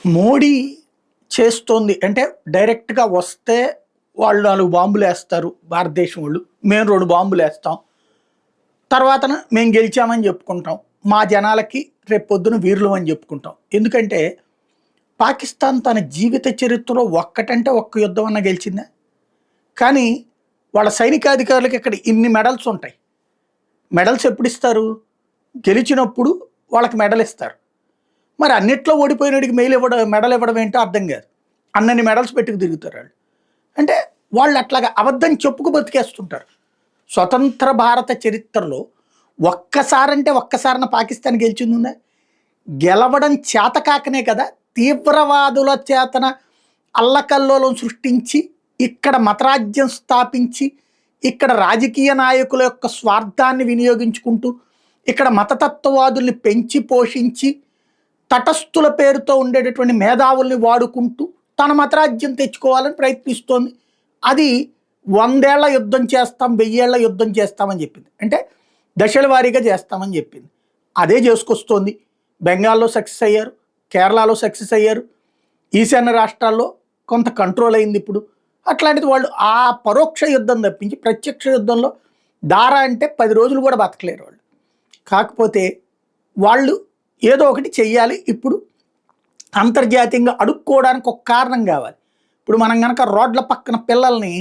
మోడీ చేస్తోంది అంటే డైరెక్ట్‌గా వస్తే వాళ్ళు 4 బాంబులేస్తారు భారతదేశం వోళ్ళు. మేము 2 బాంబులేస్తాం. తర్వాతన మేము గెలిచామని చెప్పుకుంటాం. మా జనాలకి రేపొద్దున వీరులం అని చెప్పుకుంటాం. ఎందుకంటే పాకిస్తాన్ తన జీవిత చరిత్రలో ఒక్కటంటే ఒక్క యుద్ధం అన్నా గెలిచిందా? కానీ వాళ్ళ సైనికాధికారులకి ఇక్కడ ఇన్ని మెడల్స్ ఉంటాయి. మెడల్స్ ఎప్పుడిస్తారు? గెలిచినప్పుడు వాళ్ళకి మెడల్ ఇస్తారు. మరి అన్నిట్లో ఓడిపోయినోడికి మెడల్ ఇవ్వడం ఏంటో అర్థం కాదు. అన్నన్ని మెడల్స్ పెట్టుకు తిరుగుతారు వాళ్ళు. అంటే వాళ్ళు అట్లాగా అబద్ధం చెప్పుకు బతికేస్తుంటారు. స్వతంత్ర భారత చరిత్రలో ఒక్కసారిన పాకిస్తాన్ గెలిచిందుందా? గెలవడం చేతకాకనే కదా తీవ్రవాదుల చేతన అల్లకల్లోలం సృష్టించి ఇక్కడ మతరాజ్యం స్థాపించి ఇక్కడ రాజకీయ నాయకుల యొక్క స్వార్థాన్ని వినియోగించుకుంటూ ఇక్కడ మతతత్వవాదుల్ని పెంచి పోషించి తటస్థుల పేరుతో ఉండేటటువంటి మేధావుల్ని వాడుకుంటూ తన మతరాజ్యం తెచ్చుకోవాలని ప్రయత్నిస్తోంది. అది 100 ఏళ్ల యుద్ధం చేస్తాం, 1000 ఏళ్ల యుద్ధం చేస్తామని చెప్పింది. అంటే దశల వారీగా చేస్తామని చెప్పింది. అదే చేసుకొస్తోంది. బెంగాల్లో సక్సెస్ అయ్యారు, కేరళలో సక్సెస్ అయ్యారు, ఈశాన్య రాష్ట్రాల్లో కొంత కంట్రోల్ అయింది ఇప్పుడు. అట్లాంటిది వాళ్ళు ఆ పరోక్ష యుద్ధం తప్పించి ప్రత్యక్ష యుద్ధంలో దారా అంటే 10 రోజులు కూడా బతకలేరు వాళ్ళు. కాకపోతే వాళ్ళు ఏదో ఒకటి చెయ్యాలి. ఇప్పుడు అంతర్జాతీయంగా అడుక్కోవడానికి ఒక కారణం కావాలి. ఇప్పుడు మనం కనుక రోడ్ల పక్కన పిల్లల్ని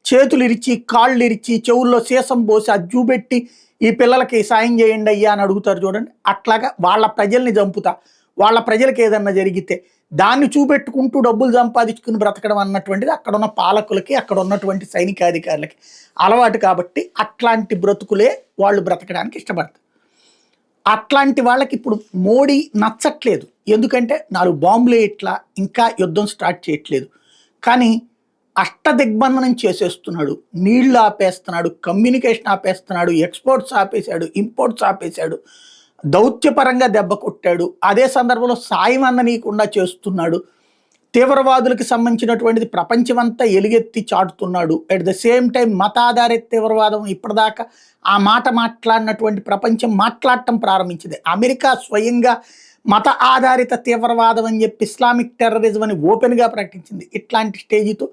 చేతులు ఇరిచి కాళ్ళు ఇరిచి చెవుల్లో సీసం పోసి అది చూపెట్టి ఈ పిల్లలకి సాయం చేయండి అయ్యా అని అడుగుతారు చూడండి. అట్లాగా వాళ్ళ ప్రజల్ని చంపుతా, వాళ్ళ ప్రజలకు ఏదన్నా జరిగితే దాన్ని చూపెట్టుకుంటూ డబ్బులు సంపాదించుకుని బ్రతకడం అన్నటువంటిది అక్కడ ఉన్న పాలకులకి అక్కడ ఉన్నటువంటి సైనికాధికారులకి అలవాటు. కాబట్టి అట్లాంటి బ్రతుకులే వాళ్ళు బ్రతకడానికి ఇష్టపడతారు. అట్లాంటి వాళ్ళకి ఇప్పుడు మోడీ నచ్చట్లేదు. ఎందుకంటే 4 బాంబులే ఇట్లా ఇంకా యుద్ధం స్టార్ట్ చేయట్లేదు. కానీ అష్టదిగ్బంధనం చేసేస్తున్నాడు. నీళ్లు ఆపేస్తున్నాడు, కమ్యూనికేషన్ ఆపేస్తున్నాడు, ఎక్స్పోర్ట్స్ ఆపేశాడు, ఇంపోర్ట్స్ ఆపేశాడు, దౌత్యపరంగా దెబ్బ కొట్టాడు. అదే సందర్భంలో సాయం అందనీయకుండా చేస్తున్నాడు. తీవ్రవాదులకు సంబంధించినటువంటిది ప్రపంచమంతా ఎలుగెత్తి చాటుతున్నాడు. అట్ ద సేమ్ టైం మతాధారిత తీవ్రవాదం ఇప్పటిదాకా ఆ మాట మాట్లాడినటువంటి ప్రపంచం మాట్లాడటం ప్రారంభించింది. అమెరికా స్వయంగా మత ఆధారిత తీవ్రవాదం అని చెప్పి ఇస్లామిక్ టెర్రరిజం అని ఓపెన్గా ప్రకటించింది. ఇట్లాంటి స్టేజితో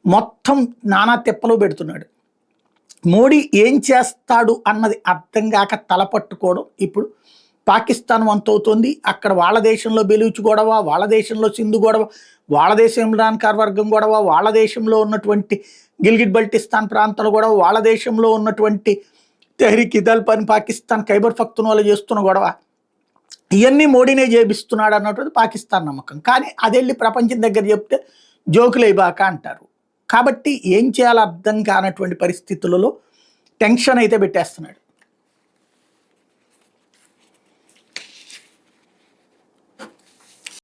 మొత్తం నానా తెప్పలో పెడుతున్నాడు. మోడీ ఏం చేస్తాడు అన్నది అర్థం కాక తలపట్టుకోవడం ఇప్పుడు పాకిస్తాన్ వంతవుతోంది. అక్కడ వాళ్ళ దేశంలో బెలూచ్ గొడవ, వాళ్ళ దేశంలో సింధు గొడవ, వాళ్ళ దేశం ఇమ్రాన్ ఖాన్ వర్గం గొడవ, వాళ్ళ దేశంలో ఉన్నటువంటి గిల్గిట్ బల్టిస్తాన్ ప్రాంతాల గొడవ, వాళ్ళ దేశంలో ఉన్నటువంటి తెహ్రీక్ ఇదల్పని పాకిస్తాన్ ఖైబర్ పఖ్తూన్వాలా చేస్తున్న గొడవ, ఇవన్నీ మోడీనే చేపిస్తున్నాడు అన్నటువంటి పాకిస్తాన్ నమ్మకం. కానీ అది వెళ్ళి ప్రపంచం దగ్గర చెప్తే జోకులైబాక అంటారు. కాబట్టి ఏం చేయాలో అర్థం కానటువంటి పరిస్థితులలో టెన్షన్ అయితే పెట్టేస్తున్నాడు.